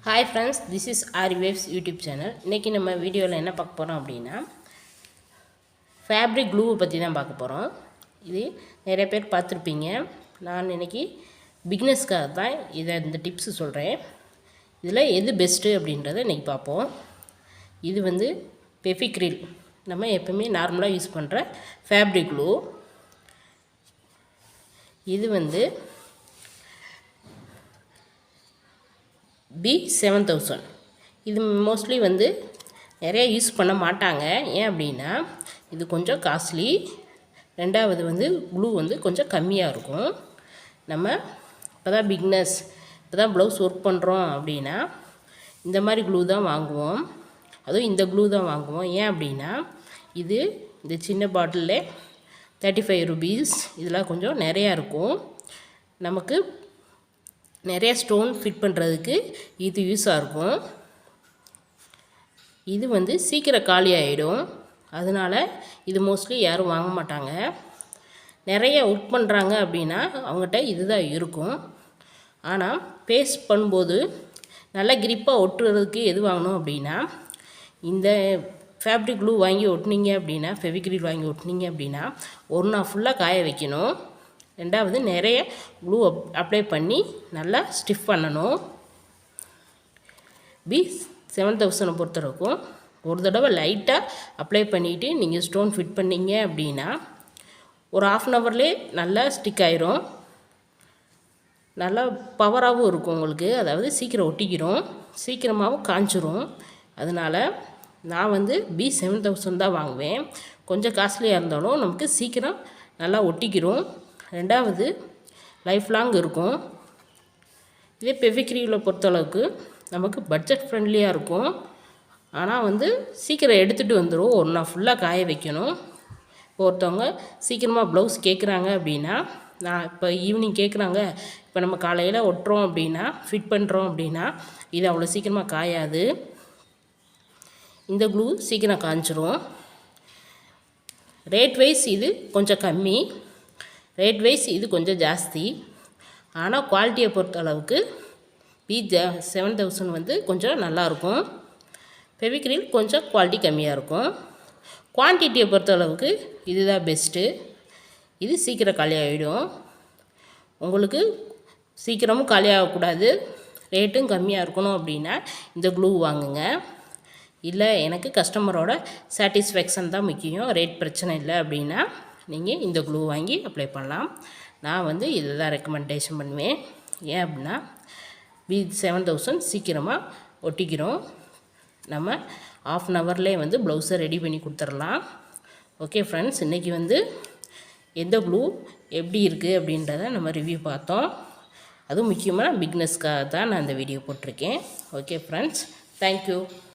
Hi friends, this is Aari YouTube channel. இன்னைக்கு நம்ம வீடியோவில் என்ன பார்க்க போகிறோம் அப்படின்னா ஃபேப்ரிக் க்ளூவை பற்றி தான் பார்க்க போகிறோம். இது நிறைய பேர் பார்த்துருப்பீங்க. நான் இன்னைக்கு பிகினர்ஸ்க்காக தான் இந்த டிப்ஸ் சொல்கிறேன். இதில் எது பெஸ்ட்டு அப்படின்றத இன்றைக்கி பார்ப்போம். இது வந்து பெஃபிக்ரில், நம்ம எப்பவுமே நார்மலாக யூஸ் பண்ணுற ஃபேப்ரிக் க்ளூ. இது வந்து B7000. இது மோஸ்ட்லி வந்து நிறைய யூஸ் பண்ண மாட்டாங்க. ஏன் அப்படின்னா இது கொஞ்சம் காஸ்ட்லி. ரெண்டாவது வந்து க்ளூ வந்து கொஞ்சம் கம்மியாக இருக்கும். நம்ம இப்போ தான் பிகினர்ஸ், இப்போ தான் ப்ளவுஸ் ஒர்க் பண்ணுறோம் அப்படின்னா இந்த மாதிரி க்ளூ தான் வாங்குவோம். அதுவும் இந்த க்ளூ தான் வாங்குவோம். ஏன் அப்படின்னா இது இந்த சின்ன பாட்டிலே 35 rupees. இதெல்லாம் கொஞ்சம் நிறையா இருக்கும். நமக்கு நிறைய ஸ்டோன் ஃபிட் பண்ணுறதுக்கு இது யூஸாக இருக்கும். இது வந்து சீக்கிரம் காலி ஆகிடும். அதனால் இது மோஸ்ட்லி யாரும் வாங்க மாட்டாங்க. நிறைய ஒர்க் பண்ணுறாங்க அப்படின்னா அவங்ககிட்ட இது தான் இருக்கும். ஆனால் பேஸ்ட் பண்ணும்போது நல்லா கிரிப்பாக ஒட்டுறதுக்கு எது வாங்கணும் அப்படின்னா இந்த ஃபேப்ரிக் க்ளூ வாங்கி ஒட்டினீங்க அப்படின்னா, ஃபெவிக்ரில் வாங்கி ஒட்டினீங்க அப்படின்னா ஒரு நாள் ஃபுல்லாக காய வைக்கணும். ரெண்டாவது நிறைய க்ளூ அப்ளை பண்ணி நல்லா ஸ்டிஃப் பண்ணணும். B7000 பொறுத்தவரைக்கும் ஒரு தடவை லைட்டாக அப்ளை பண்ணிவிட்டு நீங்கள் ஸ்டோன் ஃபிட் பண்ணிங்க அப்படின்னா ஒரு 1/2 hourலேயே நல்லா ஸ்டிக் ஆயிரும். நல்லா பவராகவும் இருக்கும் உங்களுக்கு. அதாவது சீக்கிரம் ஒட்டிக்கிறோம், சீக்கிரமாகவும் காஞ்சிரும். அதனால் நான் வந்து B7000 தான் வாங்குவேன். கொஞ்சம் காஸ்ட்லியாக இருந்தாலும் நமக்கு சீக்கிரம் நல்லா ஒட்டிக்கிறோம். ரெண்டாவது லைஃப் லாங் இருக்கும். இதே பெஃபிக்ரியில் பொறுத்தளவுக்கு நமக்கு பட்ஜெட் ஃப்ரெண்ட்லியாக இருக்கும். ஆனால் வந்து சீக்கிரம் எடுத்துகிட்டு வந்துடும். ஒரு நாள் ஃபுல்லாக காய வைக்கணும். இப்போ ஒருத்தவங்க சீக்கிரமாக ப்ளவுஸ் கேட்குறாங்க அப்படின்னா, நான் இப்போ ஈவினிங் கேட்குறாங்க, இப்போ நம்ம காலையில் ஒட்டுறோம் அப்படின்னா, ஃபிட் பண்ணுறோம் அப்படின்னா இது அவ்வளோ சீக்கிரமாக காயாது. இந்த க்ளூ சீக்கிரம் காஞ்சிரும். ரேட் வைஸ் இது கொஞ்சம் கம்மி, ரேட் வைஸ் இது கொஞ்சம் ஜாஸ்தி. ஆனால் குவாலிட்டியை பொறுத்த அளவுக்கு B7000 வந்து கொஞ்சம் நல்லாயிருக்கும். ஃபெவிக்ரில் கொஞ்சம் குவாலிட்டி கம்மியாக இருக்கும். குவான்டிட்டியை பொறுத்த அளவுக்கு இதுதான் பெஸ்ட்டு. இது சீக்கிரம் காலியாகிடும். உங்களுக்கு சீக்கிரமும் காலியாகக்கூடாது, ரேட்டும் கம்மியாக இருக்கணும் அப்படின்னா இந்த க்ளூ வாங்குங்க. இல்லை எனக்கு கஸ்டமரோட சாட்டிஸ்ஃபேக்ஷன் தான் முக்கியம், ரேட் பிரச்சனை இல்லை அப்படின்னா நீங்கள் இந்த க்ளூ வாங்கி அப்ளை பண்ணலாம். நான் வந்து இதை தான் ரெக்கமெண்டேஷன் பண்ணுவேன். ஏன் அப்படின்னா B7000 சீக்கிரமாக ஒட்டிக்கிறோம். நம்ம 1/2 hourலேயே வந்து ப்ளவுஸை ரெடி பண்ணி கொடுத்துடலாம். ஓகே ஃப்ரெண்ட்ஸ், இன்றைக்கி வந்து எந்த க்ளூ எப்படி இருக்குது அப்படின்றத நம்ம ரிவ்யூ பார்த்தோம். அதுவும் முக்கியமாக பிகினர்ஸ்க்காக தான் நான் இந்த வீடியோ போட்டிருக்கேன். Okay friends, thank you.